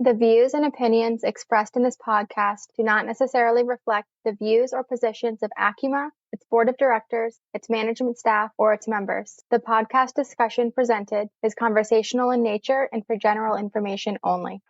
The views and opinions expressed in this podcast do not necessarily reflect the views or positions of ACUMA, its board of directors, its management staff, or its members. The podcast discussion presented is conversational in nature and for general information only.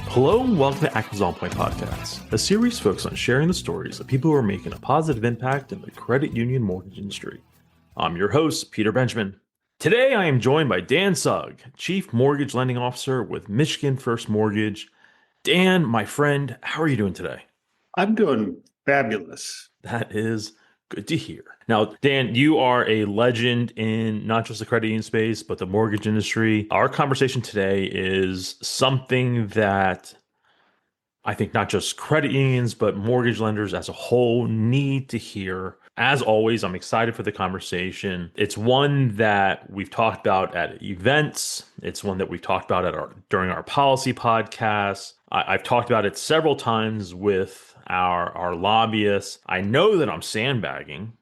Hello and welcome to ACUMA's On Point Podcast, a series focused on sharing the stories of people who are making a positive impact in the credit union mortgage industry. I'm your host, Peter Benjamin. Today I am joined by Dan Sugg, Chief Mortgage Lending Officer with Michigan First Mortgage. Dan, my friend, how are you doing today? I'm doing fabulous. That is good to hear. Now, Dan, you are a legend in not just the credit union space, but the mortgage industry. Our conversation today is something that I think not just credit unions, but mortgage lenders as a whole need to hear. As always, I'm excited for the conversation. It's one that we've talked about at events. It's one that we've talked about during our policy podcast. I've talked about it several times with our lobbyists. I know that I'm sandbagging,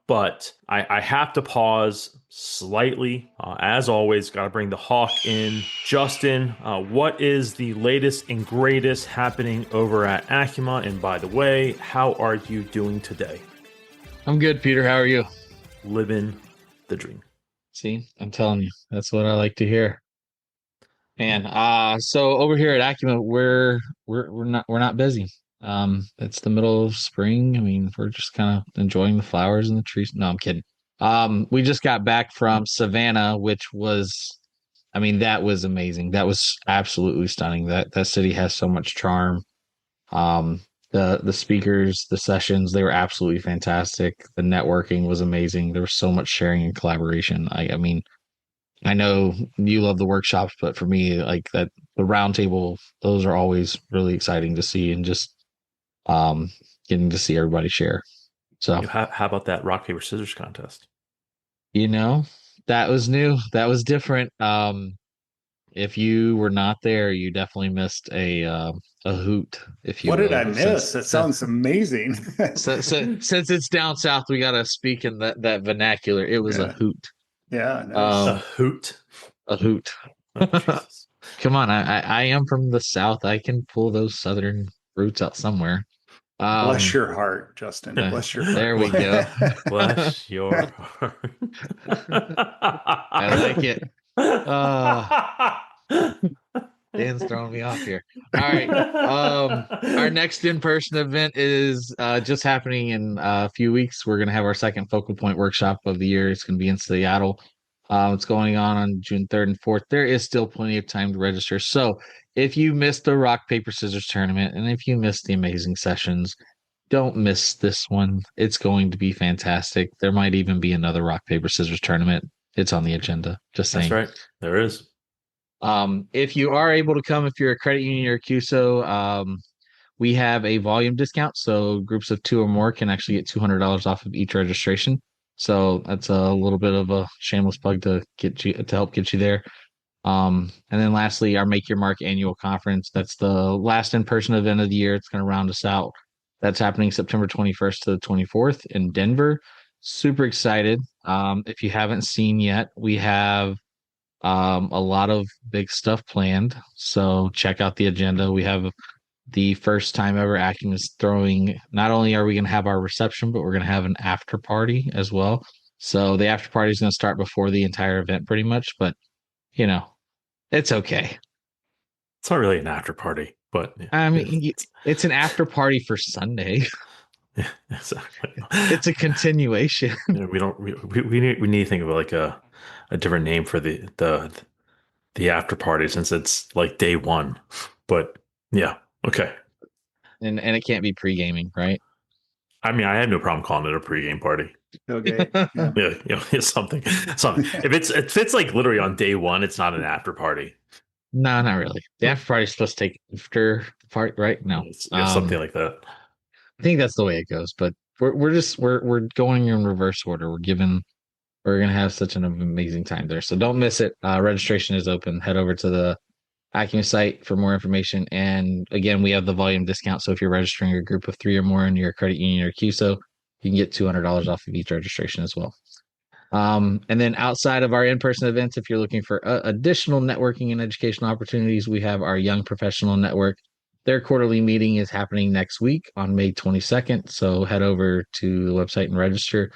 but I have to pause slightly. As always, got to bring the hawk in. Justin, what is the latest and greatest happening over at ACUMA? And by the way, how are you doing today? I'm good, Peter. How are you? Living the dream. See, I'm telling you, that's what I like to hear. Man, so over here at ACUMA, we're not busy. It's the middle of spring. I mean, we're just kind of enjoying the flowers and the trees. No, I'm kidding. We just got back from Savannah, which was, that was amazing. That was absolutely stunning. That city has so much charm. The speakers, the sessions, they were absolutely fantastic. The networking was amazing. There was so much sharing and collaboration. I know you love the workshops, but for me, like that, the roundtable, those are always really exciting to see, and just getting to see everybody share. So how about that rock, paper, scissors contest? That was new. That was different. If you were not there, you definitely missed a hoot. If you what did I miss? That sounds amazing. Since it's down south, we got to speak in that vernacular. It was a hoot. Yeah, nice. A hoot. A hoot. Oh, Come on, I am from the south. I can pull those southern roots out somewhere. Bless your heart, Justin. Bless your heart. There we go. Bless your heart. I like it. Dan's throwing me off here. All right. Our next in-person event is just happening in a few weeks. We're going to have our second focal point workshop of the year. It's going to be in Seattle. It's going on June 3rd and 4th. There is still plenty of time to register. So if you missed the rock, paper, scissors tournament, and if you missed the amazing sessions, don't miss this one. It's going to be fantastic. There might even be another rock, paper, scissors tournament. It's on the agenda. Just saying. That's right. There is. If you are able to come, if you're a credit union or CUSO, we have a volume discount. So groups of 2 or more can actually get $200 off of each registration. So that's a little bit of a shameless plug to help get you there. And then lastly, our Make Your Mark annual conference. That's the last in-person event of the year. It's going to round us out. That's happening September 21st to the 24th in Denver. Super excited. If you haven't seen yet, we have a lot of big stuff planned. So check out the agenda. We have the first time ever ACUMA is throwing, not only are we going to have our reception, but we're going to have an after party as well. So the after party is going to start before the entire event pretty much, but it's okay. It's not really an after party, but it's an after party for Sunday. Yeah, exactly. It's a continuation. We need to think of like a different name for the after party, since it's like day one. But yeah, okay. And it can't be pre-gaming, right? I have no problem calling it a pre-game party. Okay. Yeah, something. If it's like literally on day one, it's not an after party. No, not really. The after party is supposed to take after the party, right? No, something like that. I think that's the way it goes. But we're going in reverse order. We're gonna have such an amazing time there. So don't miss it. Registration is open. Head over to the ACUMA site for more information. And again, we have the volume discount. So if you're registering a group of 3 or more in your credit union or CUSO, you can get $200 off of each registration as well. And then outside of our in-person events, if you're looking for additional networking and educational opportunities, we have our Young Professional Network. Their quarterly meeting is happening next week on May 22nd. So head over to the website and register.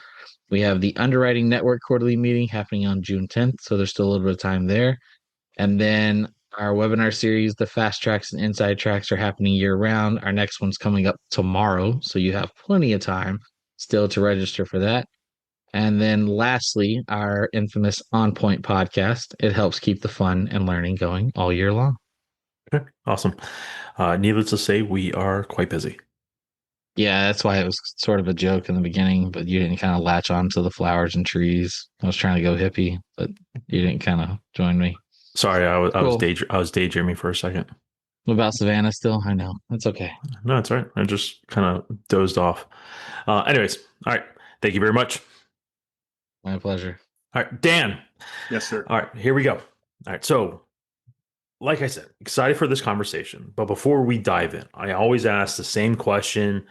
We have the Underwriting Network quarterly meeting happening on June 10th. So there's still a little bit of time there. And then our webinar series, the Fast Tracks and Inside Tracks, are happening year round. Our next one's coming up tomorrow. So you have plenty of time still to register for that. And then lastly, our infamous On Point podcast. It helps keep the fun and learning going all year long. Okay, awesome. Needless to say, we are quite busy. Yeah, that's why it was sort of a joke in the beginning, but you didn't kind of latch on to the flowers and trees. I was trying to go hippie, but you didn't kind of join me. Sorry, I was daydreaming for a second. What about Savannah still? I know. That's okay. No, it's all right. I just kind of dozed off. Anyways, all right. Thank you very much. My pleasure. All right, Dan. Yes, sir. All right, here we go. All right, so like I said, excited for this conversation. But before we dive in, I always ask the same question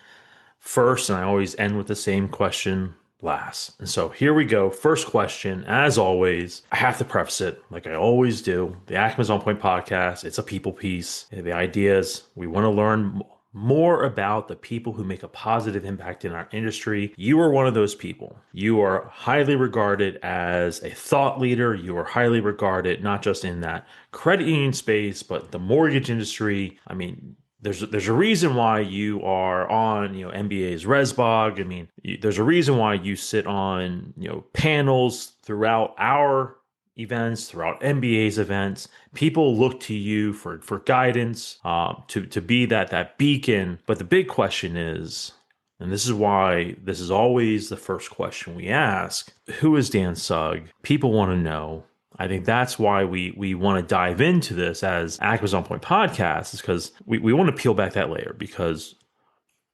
first, and I always end with the same question last. And so here we go. First question, as always, I have to preface it like I always do. The ACUMA's On Point podcast, it's a people piece. The idea is we want to learn more about the people who make a positive impact in our industry. You are one of those people. You are highly regarded as a thought leader. You are highly regarded not just in that credit union space, but the mortgage industry. I mean, there's a reason why you are on, MBA's ResBog. I mean, there's a reason why you sit on, panels throughout our events, throughout MBA's events. People look to you for guidance, to be that beacon. But the big question is, and this is why this is always the first question we ask, who is Dan Sugg? People want to know. I think that's why we want to dive into this as ACUMA's On Point podcast, is because we want to peel back that layer, because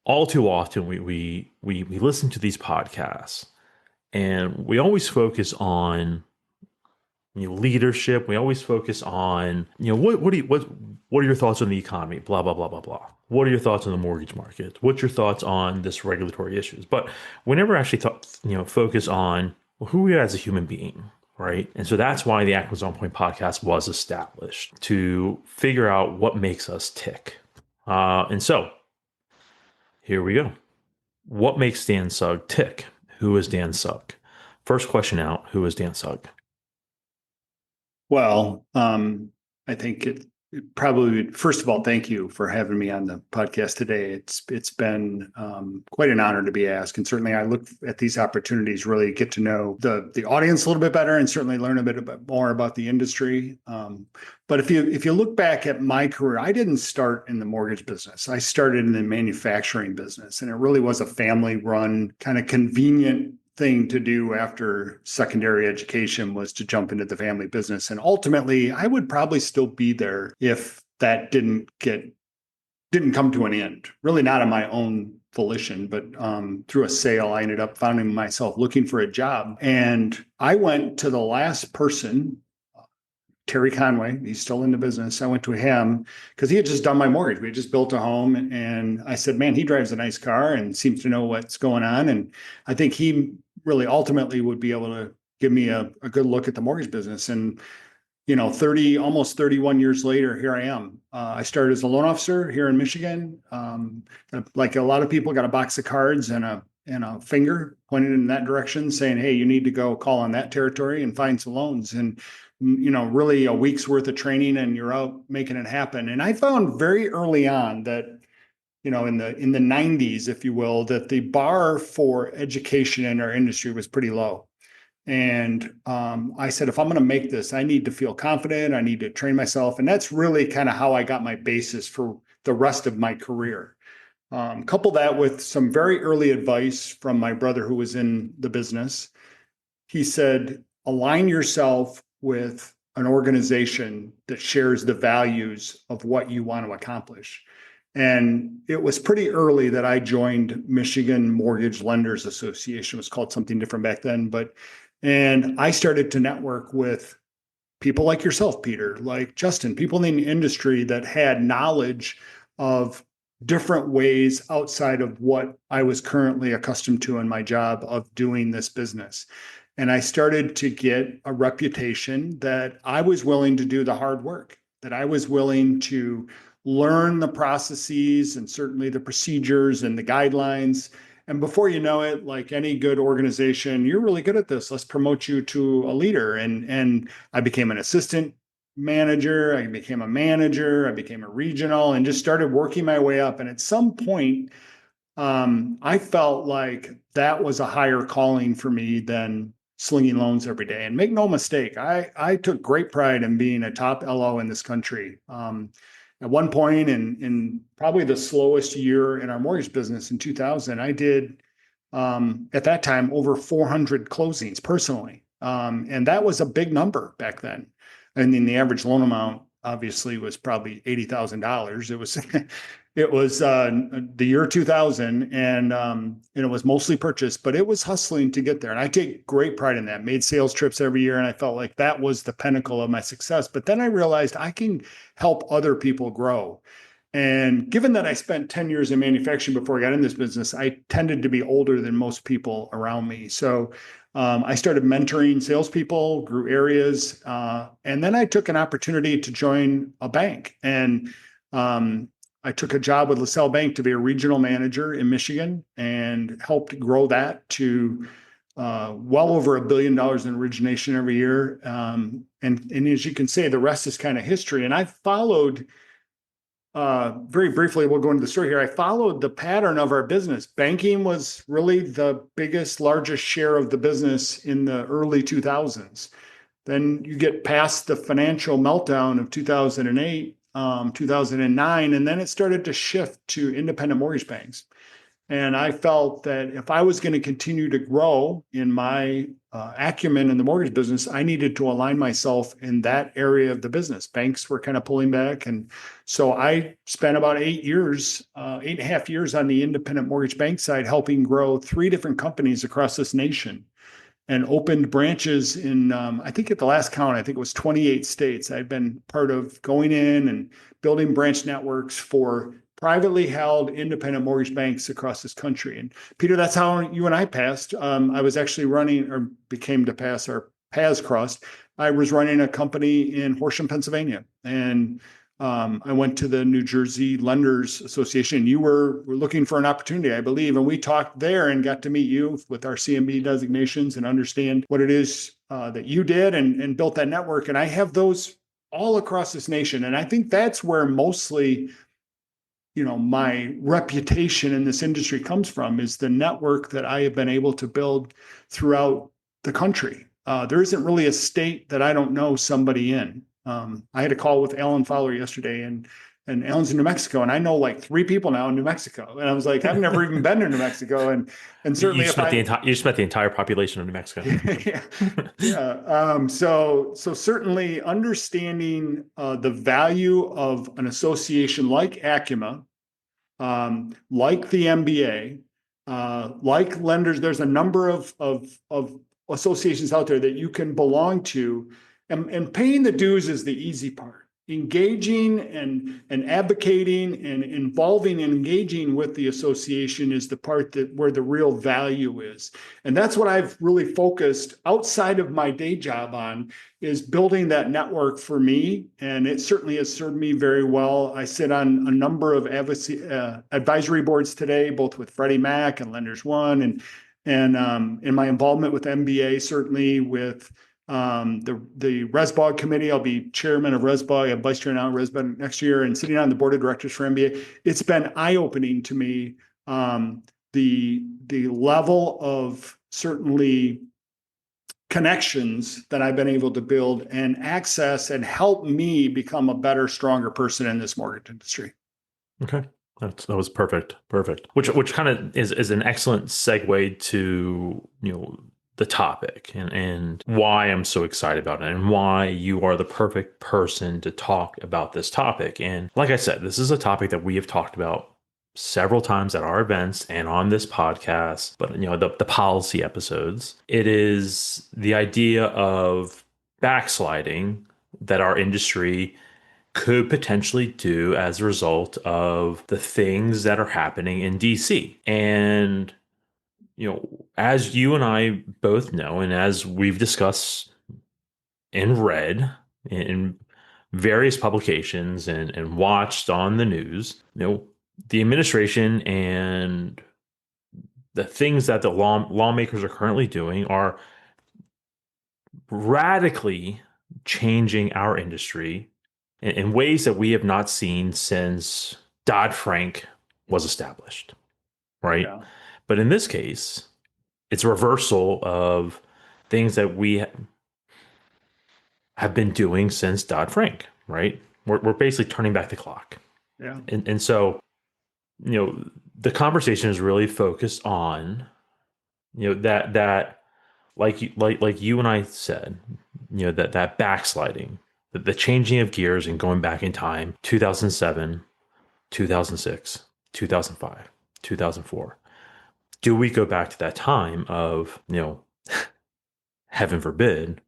all too often we listen to these podcasts and we always focus on leadership. We always focus on, what are your thoughts on the economy? Blah, blah, blah, blah, blah. What are your thoughts on the mortgage market? What's your thoughts on this regulatory issues? But we never actually focus on who we are as a human being, right? And so that's why the ACUMA's On Point podcast was established, to figure out what makes us tick. And so here we go. What makes Dan Sugg tick? Who is Dan Sugg? First question out, who is Dan Sugg? Well, I think it probably, first of all, thank you for having me on the podcast today. It's been quite an honor to be asked, and certainly I look at these opportunities really get to know the audience a little bit better, and certainly learn a bit more about the industry. But if you look back at my career, I didn't start in the mortgage business. I started in the manufacturing business, and it really was a family-run kind of convenient thing to do after secondary education, was to jump into the family business. And ultimately, I would probably still be there if that didn't come to an end. Really not on my own volition, but through a sale, I ended up finding myself looking for a job. And I went to the last person, Terry Conway. He's still in the business. I went to him because he had just done my mortgage. We had just built a home. And I said, man, he drives a nice car and seems to know what's going on. And I think he really ultimately would be able to give me a good look at the mortgage business. And, almost 31 years later, here I am. I started as a loan officer here in Michigan. Like a lot of people, got a box of cards and a finger pointed in that direction saying, hey, you need to go call on that territory and find some loans. And really a week's worth of training and you're out making it happen. And I found very early on that, in the 90s, if you will, that the bar for education in our industry was pretty low. And I said, if I'm going to make this, I need to feel confident. I need to train myself. And that's really kind of how I got my basis for the rest of my career. Couple that with some very early advice from my brother who was in the business. He said, align yourself with an organization that shares the values of what you want to accomplish. And it was pretty early that I joined Michigan Mortgage Lenders Association. It was called something different back then, and I started to network with people like yourself, Peter, like Justin, people in the industry that had knowledge of different ways outside of what I was currently accustomed to in my job of doing this business. And I started to get a reputation that I was willing to do the hard work, that I was willing to learn the processes and certainly the procedures and the guidelines. And before you know it, like any good organization, you're really good at this. Let's promote you to a leader. And I became an assistant manager. I became a manager. I became a regional and just started working my way up. And at some point, I felt like that was a higher calling for me than slinging loans every day. And make no mistake, I took great pride in being a top LO in this country. At one point, in probably the slowest year in our mortgage business in 2000, I did, at that time, over 400 closings personally. And that was a big number back then. And then the average loan amount obviously was probably $80,000. It was the year 2000, and it was mostly purchased, but it was hustling to get there. And I take great pride in that. Made sales trips every year, and I felt like that was the pinnacle of my success. But then I realized I can help other people grow. And given that I spent 10 years in manufacturing before I got in this business, I tended to be older than most people around me. So I started mentoring salespeople, grew areas, and then I took an opportunity to join a bank. And I took a job with LaSalle Bank to be a regional manager in Michigan and helped grow that to well over $1 billion in origination every year. And as you can say, the rest is kind of history. And I followed, very briefly, we'll go into the story here. I followed the pattern of our business. Banking was really the biggest, largest share of the business in the early 2000s. Then you get past the financial meltdown of 2008, 2009, and then it started to shift to independent mortgage banks. And I felt that if I was going to continue to grow in my acumen in the mortgage business, I needed to align myself in that area of the business. Banks were kind of pulling back. And so I spent about 8.5 years on the independent mortgage bank side, helping grow 3 different companies across this nation and opened branches in, I think at the last count, I think it was 28 states. I've been part of going in and building branch networks for privately held independent mortgage banks across this country. And Peter, that's how you and I passed. I was actually running, or became to pass, our paths crossed. I was running a company in Horsham, Pennsylvania. And I went to the New Jersey Lenders Association. You were looking for an opportunity, I believe. And we talked there and got to meet you with our CMB designations and understand what it is that you did and built that network. And I have those all across this nation. And I think that's where mostly, my reputation in this industry comes from, is the network that I have been able to build throughout the country. There isn't really a state that I don't know somebody in. I had a call with Alan Fowler yesterday, and Alan's in New Mexico, and I know like 3 people now in New Mexico. And I was like, I've never even been to New Mexico. And certainly you spent the entire population of New Mexico. Yeah. So certainly understanding the value of an association like ACUMA, like the MBA, like lenders. There's a number of associations out there that you can belong to, and paying the dues is the easy part. Engaging and advocating and involving and engaging with the association is the part where the real value is. And that's what I've really focused outside of my day job on, is building that network for me. And it certainly has served me very well. I sit on a number of advisory boards today, both with Freddie Mac and Lenders One, and in my involvement with MBA, certainly with the RESBOG committee. I'll be chairman of RESBOG. I'm vice chair now of RESBOG next year, and sitting on the board of directors for MBA. It's been eye-opening to me, the level of certainly connections that I've been able to build and access, and help me become a better, stronger person in this mortgage industry. Okay. That was perfect. Which kind of is an excellent segue to, the topic and why I'm so excited about it, and why you are the perfect person to talk about this topic. And like I said, this is a topic that we have talked about several times at our events and on this podcast, but the policy episodes. It is the idea of backsliding that our industry could potentially do as a result of the things that are happening in DC. And, as you and I both know, and as we've discussed and read in various publications and watched on the news, the administration and the things that the lawmakers are currently doing are radically changing our industry in ways that we have not seen since Dodd-Frank was established, right? Yeah. But in this case, it's a reversal of things that we have been doing since Dodd-Frank, right? We're basically turning back the clock. Yeah. And so, the conversation is really focused on, that like you and I said, that backsliding, the changing of gears and going back in time, 2007, 2006, 2005, 2004. Do we go back to that time of, heaven forbid,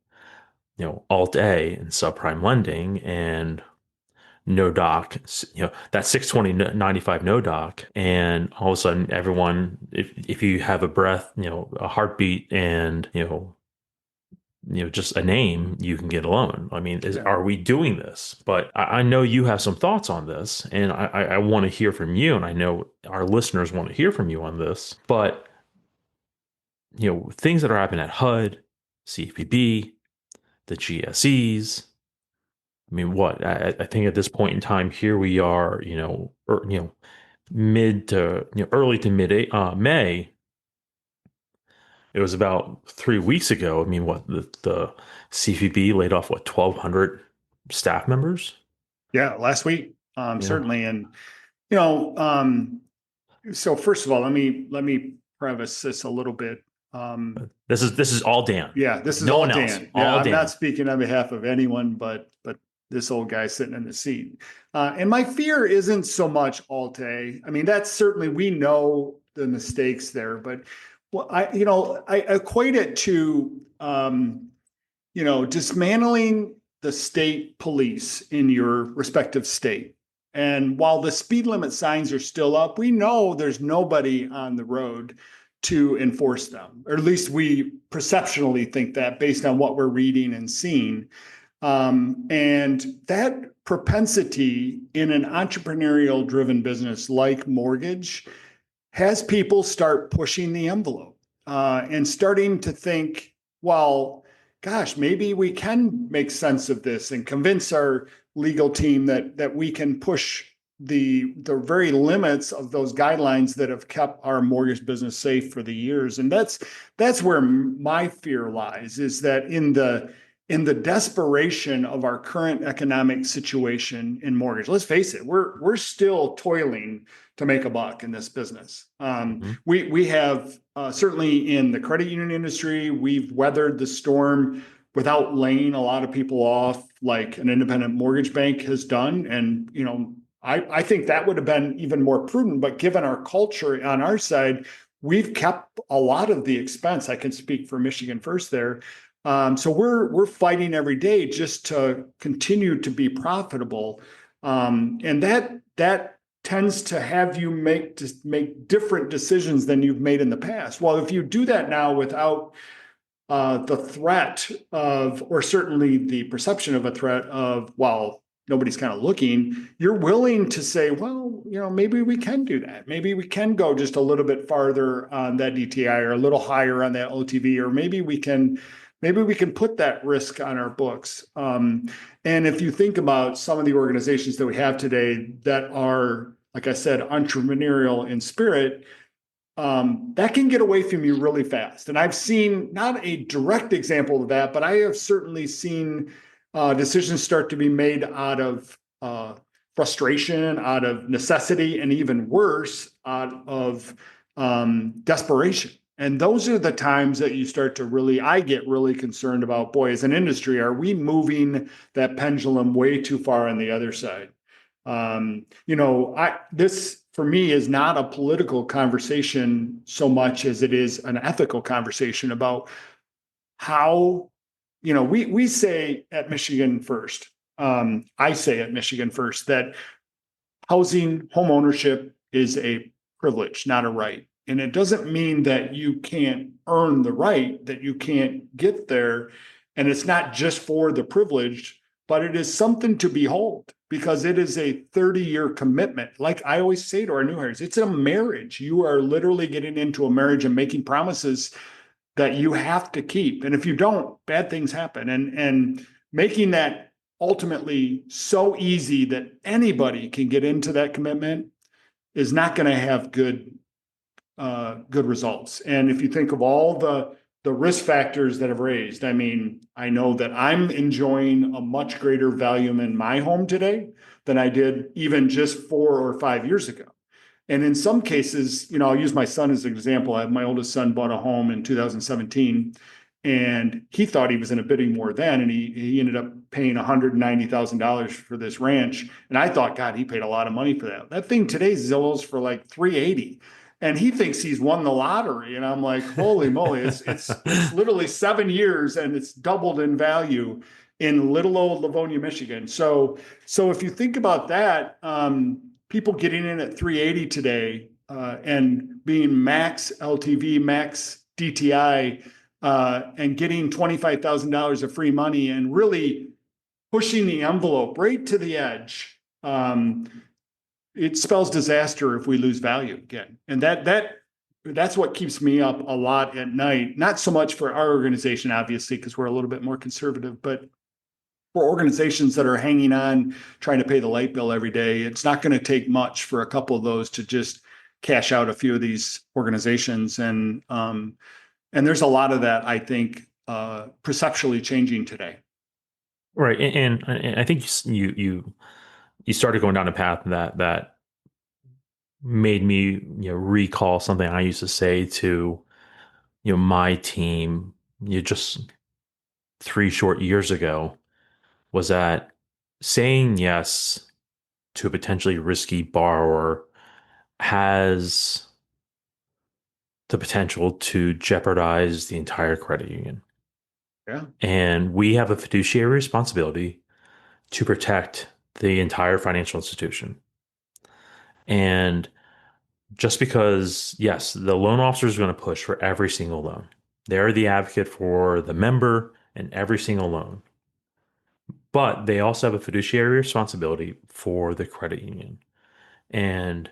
alt A and subprime lending and no doc, that 620.95 no doc, and all of a sudden everyone, if you have a breath, a heartbeat, and just a name, you can get a loan. I mean, are we doing this? But I know you have some thoughts on this, and I want to hear from you, and I know our listeners want to hear from you on this. But things that are happening at HUD, CFPB, the GSEs. I mean, what I think at this point in time, here we are, mid to early to mid May. It was about 3 weeks ago. I mean, what the CFPB laid off 1,200 staff members? Yeah, last week, certainly, and so first of all, let me preface this a little bit. This is all Dan. Yeah, this is no all one Dan. else. Yeah, all I'm Dan. not speaking on behalf of anyone, but this old guy sitting in the seat. And my fear isn't so much Alt-A. I mean, that's certainly, we know the mistakes there, but I equate it to, dismantling the state police in your respective state. And while the speed limit signs are still up, we know there's nobody on the road to enforce them, or at least we perceptually think that based on what we're reading and seeing. And that propensity in an entrepreneurial driven business like mortgage has people start pushing the envelope and starting to think, well, gosh, maybe we can make sense of this and convince our legal team that we can push the very limits of those guidelines that have kept our mortgage business safe for the years. And that's where my fear lies, is that in the desperation of our current economic situation in mortgage, let's face it, we're still toiling to make a buck in this business. We have certainly in the credit union industry, we've weathered the storm without laying a lot of people off like an independent mortgage bank has done. And, I think that would have been even more prudent, but given our culture on our side, we've kept a lot of the expense. I can speak for Michigan First there. So we're fighting every day just to continue to be profitable. And that tends to have you make different decisions than you've made in the past. Well, if you do that now without the threat of, or certainly the perception of a threat of, well, nobody's kind of looking, you're willing to say, well, maybe we can do that. Maybe we can go just a little bit farther on that DTI or a little higher on that OTV, or maybe we can put that risk on our books. And if you think about some of the organizations that we have today that are, like I said, entrepreneurial in spirit, that can get away from you really fast. And I've seen not a direct example of that, but I have certainly seen decisions start to be made out of frustration, out of necessity, and even worse, out of desperation. And those are the times that you start to I get really concerned about, boy, as an industry, are we moving that pendulum way too far on the other side? This for me is not a political conversation so much as it is an ethical conversation about how we say at Michigan First, I say at Michigan First that home ownership is a privilege, not a right. And it doesn't mean that you can't earn the right, that you can't get there. And it's not just for the privileged, but it is something to behold because it is a 30-year commitment. Like I always say to our new hires, it's a marriage. You are literally getting into a marriage and making promises that you have to keep. And if you don't, bad things happen. And making that ultimately so easy that anybody can get into that commitment is not going to have good results. And if you think of all the risk factors that have raised, I mean, I know that I'm enjoying a much greater value in my home today than I did even just 4 or 5 years ago. And in some cases, I'll use my son as an example. My oldest son bought a home in 2017, and he thought he was in a bidding war then, and he ended up paying $190,000 for this ranch. And I thought, God, he paid a lot of money for that. That thing today Zillow's for like $380,000. And he thinks he's won the lottery. And I'm like, holy moly, it's literally 7 years and it's doubled in value in little old Livonia, Michigan. So if you think about that, people getting in at 380 today and being max LTV, max DTI, and getting $25,000 of free money and really pushing the envelope right to the edge, it spells disaster if we lose value again. And that's what keeps me up a lot at night. Not so much for our organization, obviously, because we're a little bit more conservative, but for organizations that are hanging on, trying to pay the light bill every day, it's not going to take much for a couple of those to just cash out a few of these organizations. And there's a lot of that, I think, perceptually changing today. Right. And I think you started going down a path that made me, recall something I used to say to, my team, just 3 short years ago, was that saying yes to a potentially risky borrower has the potential to jeopardize the entire credit union. Yeah. And we have a fiduciary responsibility to protect the entire financial institution. And just because, yes, the loan officer is going to push for every single loan. They're the advocate for the member in every single loan. But they also have a fiduciary responsibility for the credit union. And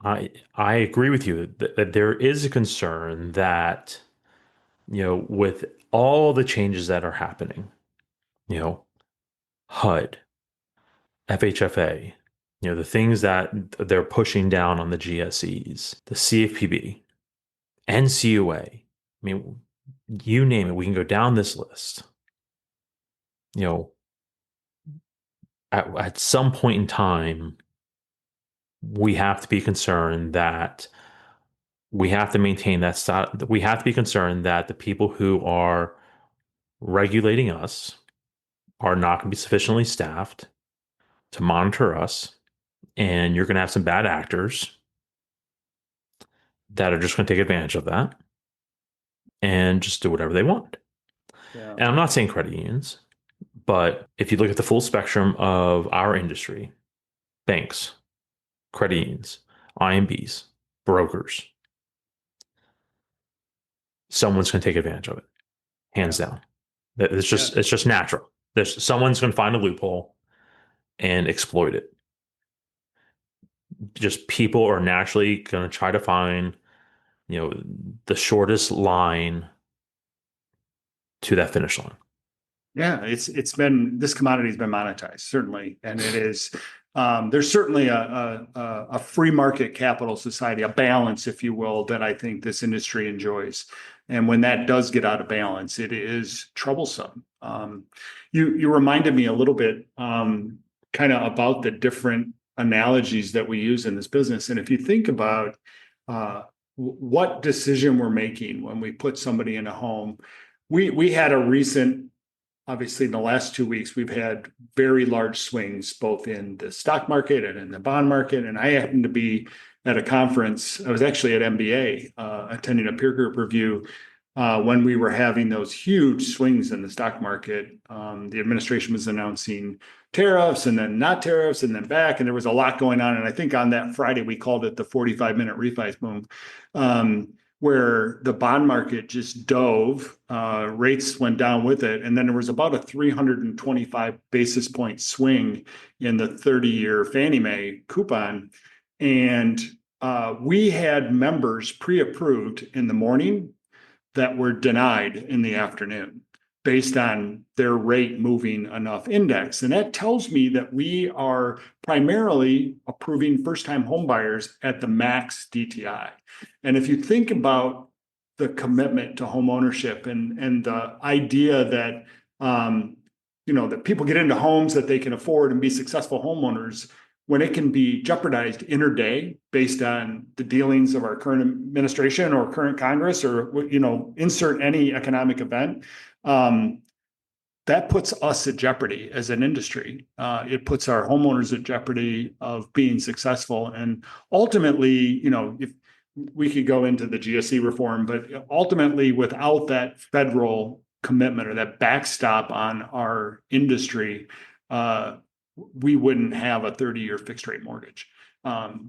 I agree with you that there is a concern that, with all the changes that are happening, HUD, FHFA, the things that they're pushing down on the GSEs, the CFPB, NCUA. I mean, you name it, we can go down this list. At some point in time, we have to be concerned that we have to maintain that. We have to be concerned that the people who are regulating us are not going to be sufficiently staffed to monitor us. And you're going to have some bad actors that are just going to take advantage of that and just do whatever they want. Yeah. And I'm not saying credit unions, but if you look at the full spectrum of our industry, banks, credit unions, IMBs, brokers, someone's going to take advantage of it, hands down. It's just natural. Someone's going to find a loophole and exploit it. Just people are naturally going to try to find, the shortest line to that finish line. Yeah, it's been, this commodity has been monetized, certainly, and it is. There's certainly a free market capital society, a balance, if you will, that I think this industry enjoys. And when that does get out of balance, it is troublesome. You reminded me a little bit, kind of about the different analogies that we use in this business. And if you think about what decision we're making when we put somebody in a home, we had a recent. Obviously, in the last 2 weeks, we've had very large swings, both in the stock market and in the bond market. And I happened to be at a conference. I was actually at MBA, attending a peer group review when we were having those huge swings in the stock market. The administration was announcing tariffs and then not tariffs and then back, and there was a lot going on. And I think on that Friday, we called it the 45-minute refi boom, where the bond market just dove, rates went down with it. And then there was about a 325 basis point swing in the 30-year Fannie Mae coupon. And we had members pre-approved in the morning that were denied in the afternoon based on their rate moving enough index. And that tells me that we are primarily approving first-time homebuyers at the max DTI. And if you think about the commitment to home ownership and the idea that, that people get into homes that they can afford and be successful homeowners, when it can be jeopardized interday based on the dealings of our current administration or current Congress or, insert any economic event, that puts us at jeopardy as an industry. It puts our homeowners at jeopardy of being successful. And ultimately, if we could go into the GSE reform, but ultimately without that federal commitment or that backstop on our industry, we wouldn't have a 30-year fixed rate mortgage.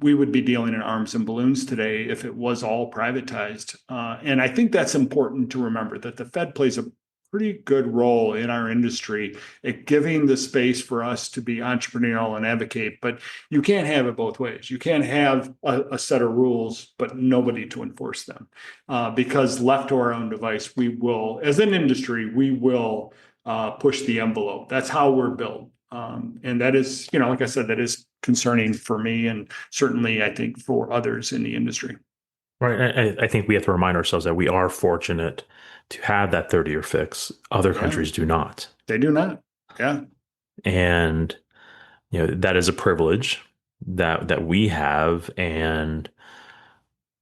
We would be dealing in arms and balloons today if it was all privatized. And I think that's important to remember, that the Fed plays a pretty good role in our industry at giving the space for us to be entrepreneurial and advocate. But you can't have it both ways. You can't have a set of rules, but nobody to enforce them. Because left to our own device, we will, as an industry, we will push the envelope. That's how we're built. And that is, like I said, that is concerning for me and certainly I think for others in the industry. Right. I think we have to remind ourselves that we are fortunate to have that 30-year fix. Other countries do not. They do not. Yeah. And, that is a privilege that we have. And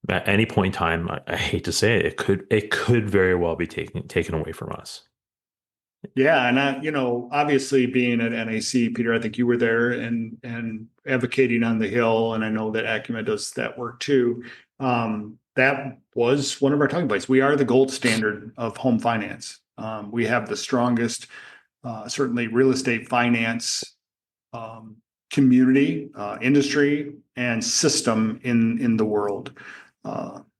at any point in time, I hate to say it, it could very well be taken away from us. Yeah. And obviously being at NAC, Peter, I think you were there and advocating on the Hill. And I know that ACUMA does that work too. That was one of our talking points. We are the gold standard of home finance. We have the strongest, certainly real estate finance community, industry, and system in the world.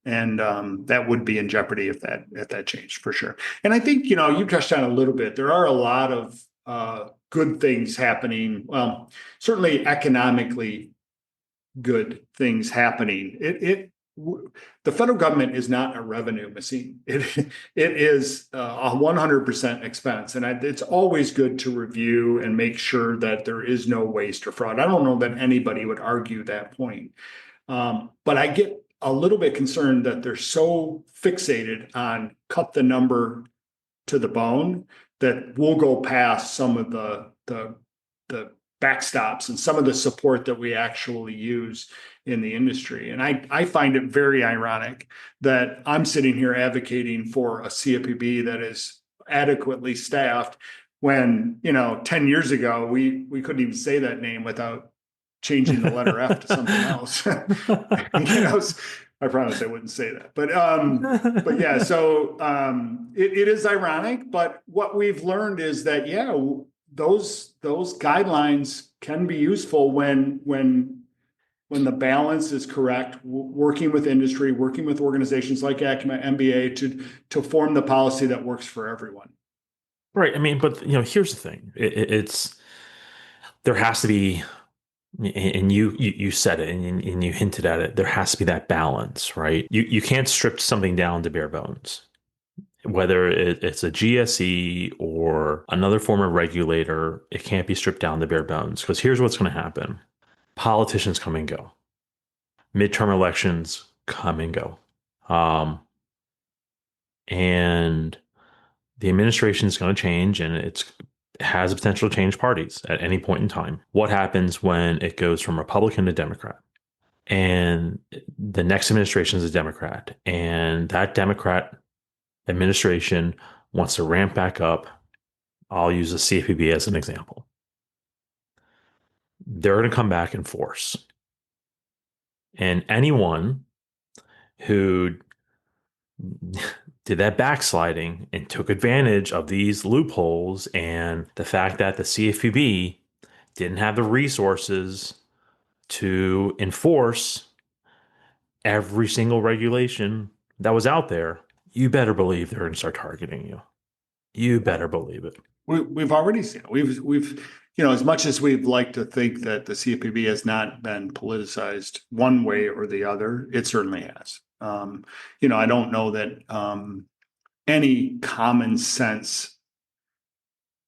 And that would be in jeopardy if that changed, for sure. And I think, you touched on a little bit, there are a lot of good things happening. Well, certainly economically good things happening. The federal government is not a revenue machine. It is a 100% expense. And it's always good to review and make sure that there is no waste or fraud. I don't know that anybody would argue that point. But I get a little bit concerned that they're so fixated on cut the number to the bone that we'll go past some of the backstops and some of the support that we actually use in the industry. And I find it very ironic that I'm sitting here advocating for a CFPB that is adequately staffed when, 10 years ago, we couldn't even say that name without changing the letter F to something else. I promise I wouldn't say that, but yeah, so it is ironic, but what we've learned is that, those guidelines can be useful when the balance is correct, working with industry, working with organizations like ACUMA, MBA to form the policy that works for everyone. Right. I mean, but here's the thing. There has to be, and you said it and you hinted at it, there has to be that balance, right? You can't strip something down to bare bones. Whether it's a GSE or another form of regulator, it can't be stripped down to bare bones. Because here's what's going to happen. Politicians come and go. Midterm elections come and go. And the administration is going to change, and it has the potential to change parties at any point in time. What happens when it goes from Republican to Democrat? And the next administration is a Democrat, and that Democrat administration wants to ramp back up. I'll use the CFPB as an example. They're going to come back in force. And anyone who did that backsliding and took advantage of these loopholes and the fact that the CFPB didn't have the resources to enforce every single regulation that was out there, you better believe they're going to start targeting you. You better believe it. We've already seen it. We've as much as we'd like to think that the CFPB has not been politicized one way or the other, it certainly has. I don't know that any common sense.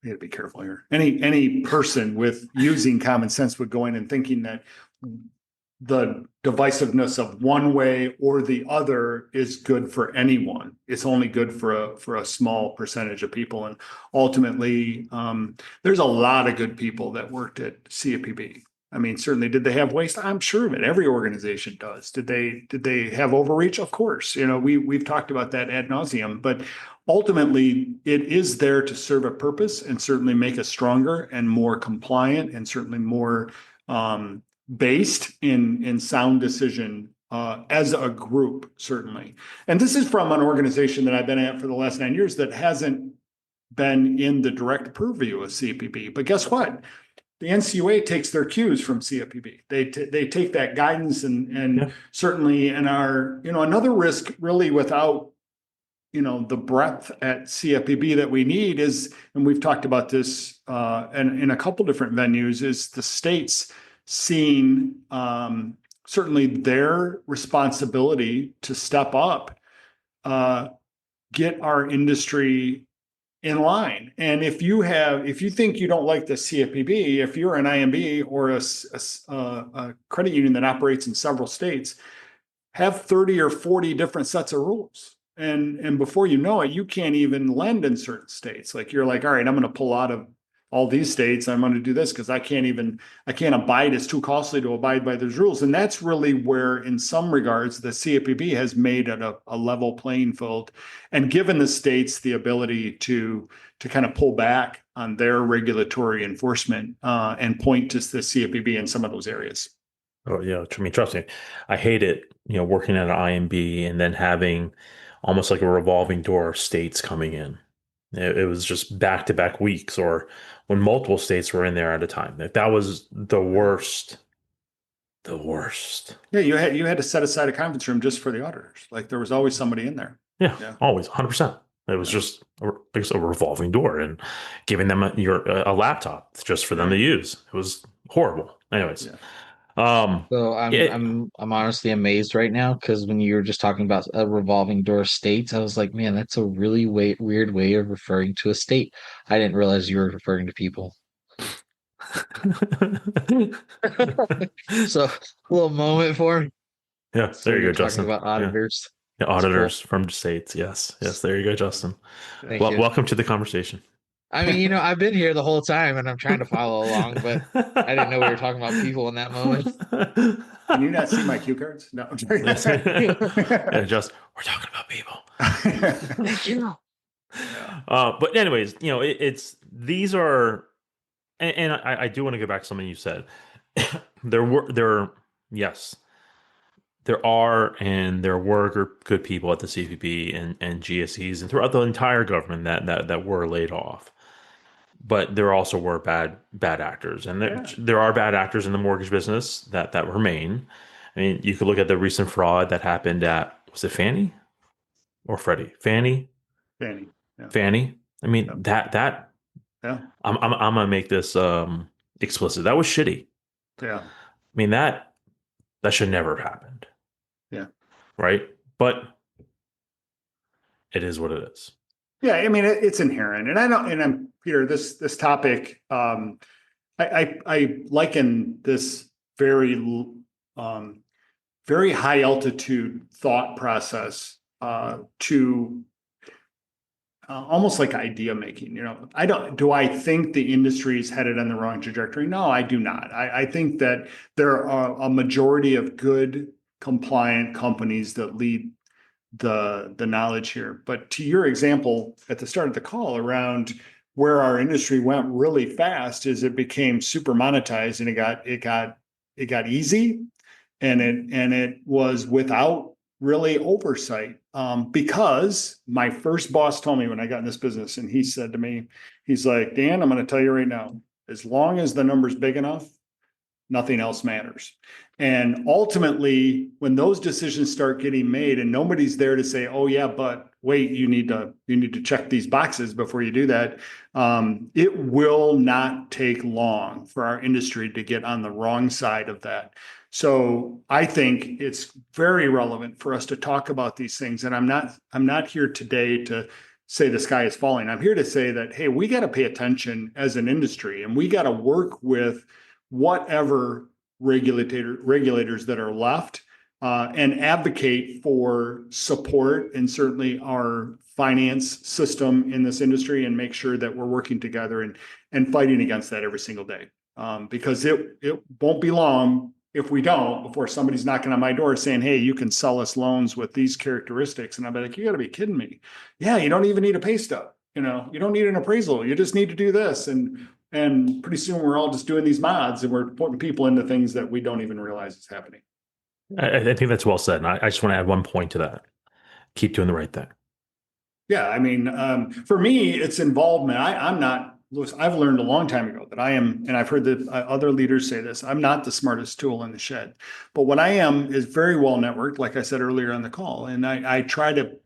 I got to be careful here. Any person with using common sense would go in and thinking that the divisiveness of one way or the other is good for anyone. It's only good for a small percentage of people. And ultimately, there's a lot of good people that worked at CFPB. I mean, certainly, did they have waste? I'm sure of it. Every organization does. Did they have overreach? Of course. We've talked about that ad nauseum, but ultimately, it is there to serve a purpose and certainly make us stronger and more compliant and certainly more based in sound decision as a group, certainly. And this is from an organization that I've been at for the last 9 years that hasn't been in the direct purview of CFPB. But guess what? The NCUA takes their cues from CFPB. They take that guidance and certainly and are, another risk really without, the breadth at CFPB that we need is, and we've talked about this in a couple different venues, is the states seeing certainly their responsibility to step up, get our industry in line. And if you think you don't like the CFPB, if you're an IMB or a credit union that operates in several states, have 30 or 40 different sets of rules. And before you know it, you can't even lend in certain states. Like you're like, all right, I'm going to pull out of all these states. I'm going to do this because I can't abide. It's too costly to abide by those rules. And that's really where, in some regards, the CFPB has made it a level playing field and given the states the ability to kind of pull back on their regulatory enforcement and point to the CFPB in some of those areas. Oh yeah, I mean, trust me, I hate it. Working at an IMB and then having almost like a revolving door of states coming in. It was just back-to-back weeks, or when multiple states were in there at a time. That was the worst. The worst. Yeah, you had to set aside a conference room just for the auditors. Like there was always somebody in there. Yeah. Always, 100%. It was just a revolving door, and giving them a laptop just for them to use. It was horrible. Anyways. Yeah. So I'm honestly amazed right now because when you were just talking about a revolving door of states, I was like, man, that's a really weird way of referring to a state. I didn't realize you were referring to people. So a little moment for me. Yeah, there you go, Justin. Talking about auditors. Yeah, auditors from states. Yes. There you go, Justin. Welcome to the conversation. I mean, I've been here the whole time and I'm trying to follow along, but I didn't know we were talking about people in that moment. Can you not see my cue cards? No. We're talking about people. Thank you. But anyways, these are, and I do want to go back to something you said. There are and there were good people at the CFPB and GSEs and throughout the entire government that were laid off. But there also were bad actors, and there are bad actors in the mortgage business that remain. I mean, you could look at the recent fraud that happened at, was it Fannie or Freddie? Fannie. Yeah. Fannie. I mean, that. Yeah. I'm gonna make this explicit. That was shitty. Yeah. I mean, that should never have happened. Yeah. Right. But it is what it is. Yeah, I mean it's inherent, and I'm Peter. This topic, I liken this very high altitude thought process to almost like idea making. Do I think the industry is headed on the wrong trajectory? No, I do not. I think that there are a majority of good, compliant companies that lead the knowledge here. But to your example at the start of the call around where our industry went really fast is it became super monetized, and it got easy, and it was without really oversight. Because my first boss told me when I got in this business, and he said to me, he's like, Dan, I'm going to tell you right now, as long as the number's big enough, nothing else matters. And ultimately, when those decisions start getting made and nobody's there to say, oh yeah, but wait, you need to check these boxes before you do that. It will not take long for our industry to get on the wrong side of that. So I think it's very relevant for us to talk about these things. And I'm not here today to say the sky is falling. I'm here to say that, hey, we got to pay attention as an industry, and we got to work with whatever regulators that are left, and advocate for support and certainly our finance system in this industry, and make sure that we're working together and fighting against that every single day. Because it won't be long if we don't, before somebody's knocking on my door saying, hey, you can sell us loans with these characteristics. And I'll be like, you got to be kidding me. Yeah, you don't even need a pay stub. You don't need an appraisal. You just need to do this. And pretty soon we're all just doing these mods, and we're putting people into things that we don't even realize is happening. I think that's well said. And I just want to add one point to that. Keep doing the right thing. Yeah. I mean, for me, it's involvement. I've learned a long time ago that I am, and I've heard that other leaders say this, I'm not the smartest tool in the shed, but what I am is very well networked, like I said earlier on the call. And I try to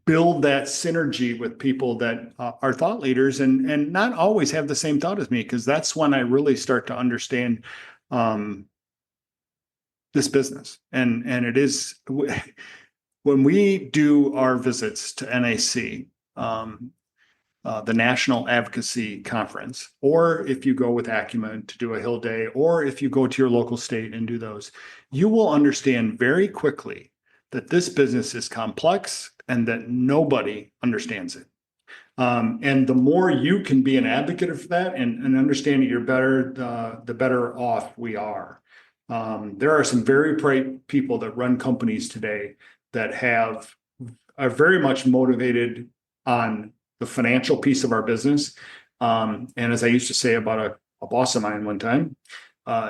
build that synergy with people that are thought leaders and not always have the same thought as me, because that's when I really start to understand this business. And it is when we do our visits to NAC, the National Advocacy Conference, or if you go with ACUMA to do a Hill Day, or if you go to your local state and do those, you will understand very quickly that this business is complex and that nobody understands it. And the more you can be an advocate for that and understand that you're better, the better off we are. There are some very bright people that run companies today that are very much motivated on the financial piece of our business. And as I used to say about a boss of mine one time,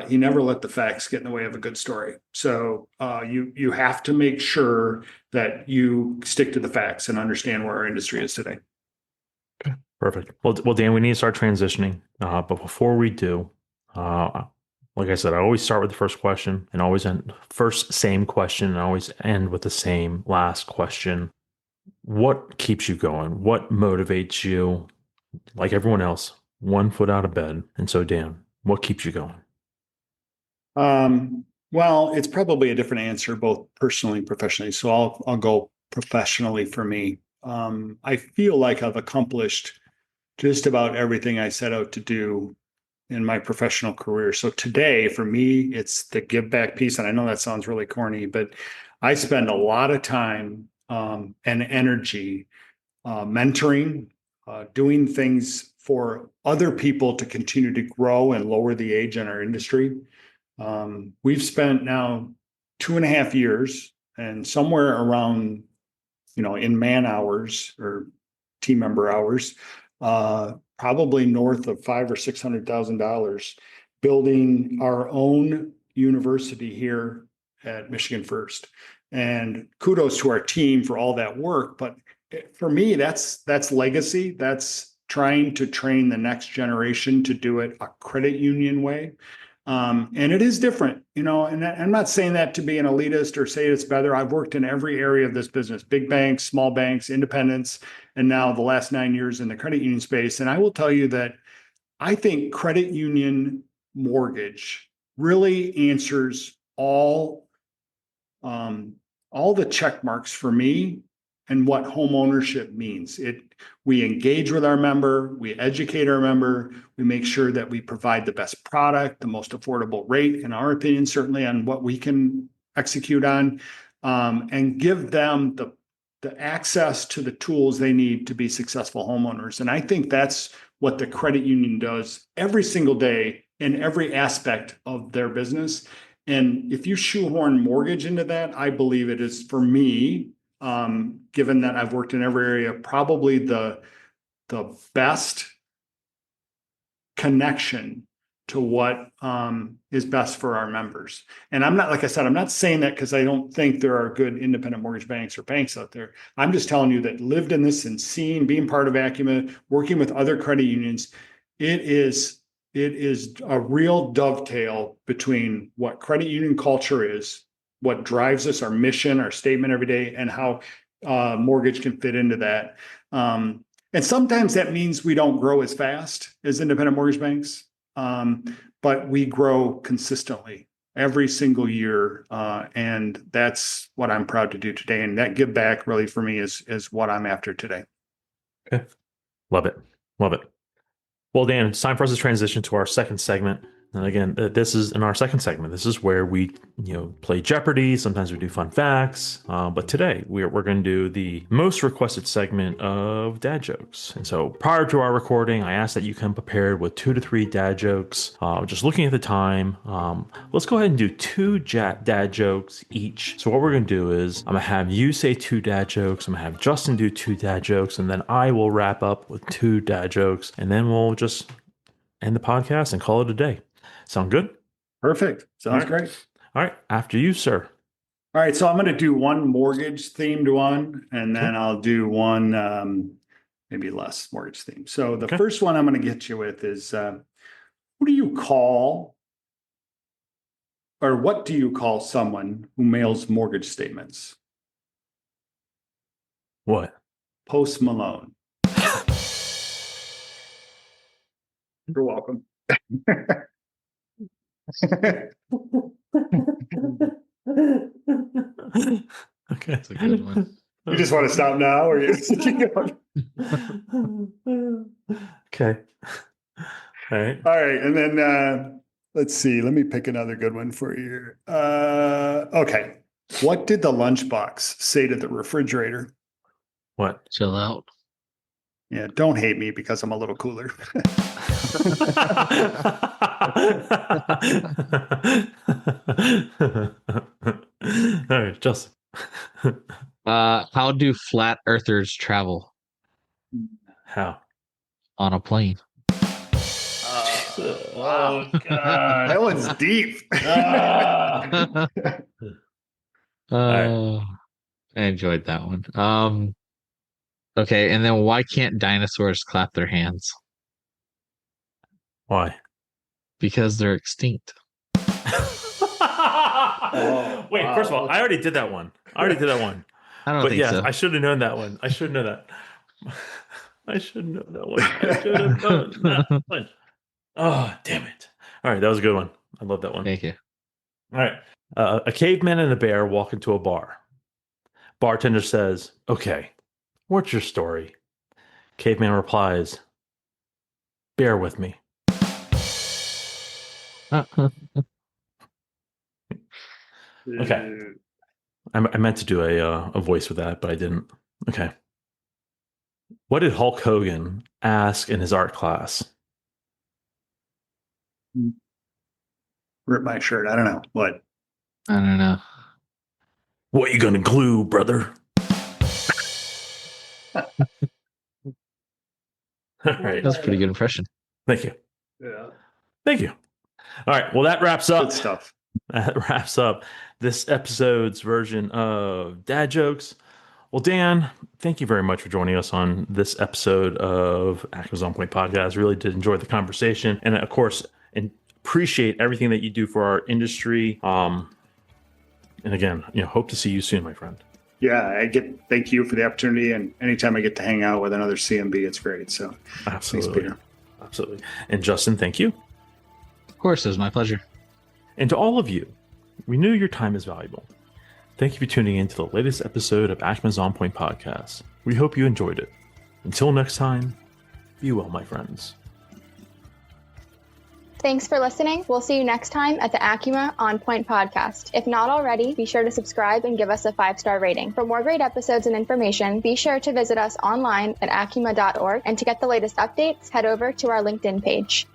he never let the facts get in the way of a good story. So you have to make sure that you stick to the facts and understand where our industry is today. Okay, perfect. Well, Dan, we need to start transitioning. But before we do, like I said, I always start with the first question and always end first same question and always end with the same last question. What keeps you going? What motivates you? Like everyone else, one foot out of bed. And so, Dan, what keeps you going? Well, it's probably a different answer, both personally and professionally. So I'll go professionally for me. I feel like I've accomplished just about everything I set out to do in my professional career. So today, for me, it's the give back piece. And I know that sounds really corny, but I spend a lot of time and energy mentoring, doing things for other people to continue to grow and lower the age in our industry. We've spent now 2.5 years, and somewhere around, in man hours or team member hours, probably north of $500,000 or $600,000, building our own university here at Michigan First. And kudos to our team for all that work. But for me, that's legacy. That's trying to train the next generation to do it a credit union way. And it is different, and I'm not saying that to be an elitist or say it's better. I've worked in every area of this business, big banks, small banks, independents, and now the last 9 years in the credit union space. And I will tell you that I think credit union mortgage really answers all the check marks for me and what home ownership means. We engage with our member, we educate our member, we make sure that we provide the best product, the most affordable rate, in our opinion, certainly on what we can execute on, and give them the access to the tools they need to be successful homeowners. And I think that's what the credit union does every single day in every aspect of their business. And if you shoehorn mortgage into that, I believe it is, for me, given that I've worked in every area, probably the best connection to what is best for our members. And I'm not, like I said, I'm not saying that because I don't think there are good independent mortgage banks or banks out there. I'm just telling you that lived in this and seeing, being part of ACUMA, working with other credit unions, it is a real dovetail between what credit union culture is, what drives us, our mission, our statement every day, and how mortgage can fit into that. And sometimes that means we don't grow as fast as independent mortgage banks, but we grow consistently every single year. And that's what I'm proud to do today. And that give back really for me is what I'm after today. Okay. Love it. Love it. Well, Dan, it's time for us to transition to our second segment. And again, this is in our second segment. This is where we, play Jeopardy. Sometimes we do fun facts. But today we're going to do the most requested segment of dad jokes. And so prior to our recording, I asked that you come prepared with 2 to 3 dad jokes. Just looking at the time, let's go ahead and do 2 dad jokes each. So what we're going to do is I'm going to have you say 2 dad jokes. I'm going to have Justin do 2 dad jokes. And then I will wrap up with 2 dad jokes. And then we'll just end the podcast and call it a day. Sound good? Perfect. Sounds great. All right. After you, sir. All right. So I'm going to do one mortgage themed one, and then I'll do one maybe less mortgage themed. So the first one I'm going to get you with is who do you call, or what do you call someone who mails mortgage statements? What? Post Malone. You're welcome. Okay. That's a good one. You just want to stop now, or you keep going? Okay. All right. All right. And then let's see. Let me pick another good one for you. Okay. What did the lunchbox say to the refrigerator? What? Chill out. Yeah, don't hate me because I'm a little cooler. All right, Justin. How do flat earthers travel? How? On a plane. Oh God, that one's deep. I enjoyed that one. Okay, and then why can't dinosaurs clap their hands? Why? Because they're extinct. Wait, first of all, I already did that one. I don't think so. I should have known that one. I should know that. I should know that one. I should have known that one. Oh, damn it. All right, that was a good one. I love that one. Thank you. All right. A caveman and a bear walk into a bar. Bartender says, "Okay, what's your story?" Caveman replies, "Bear with me." Okay. I meant to do a voice with that, but I didn't. Okay. What did Hulk Hogan ask in his art class? Rip my shirt. I don't know. What? I don't know. What you gonna glue, brother? All right. That's a pretty good impression. Thank you. Yeah. Thank you. All right. Well, that wraps up. Good stuff. That wraps up this episode's version of Dad Jokes. Well, Dan, thank you very much for joining us on this episode of ACUMA's On Point Podcast. Really did enjoy the conversation. And of course, appreciate everything that you do for our industry. And again, hope to see you soon, my friend. Yeah, thank you for the opportunity. And anytime I get to hang out with another CMB, it's great. So absolutely. Thanks, Peter. Absolutely. And Justin, thank you. Of course, it was my pleasure. And to all of you, we knew your time is valuable. Thank you for tuning in to the latest episode of ACUMA's On Point Podcast. We hope you enjoyed it. Until next time, be well, my friends. Thanks for listening. We'll see you next time at the ACUMA On Point Podcast. If not already, be sure to subscribe and give us a 5-star rating. For more great episodes and information, be sure to visit us online at acuma.org. And to get the latest updates, head over to our LinkedIn page.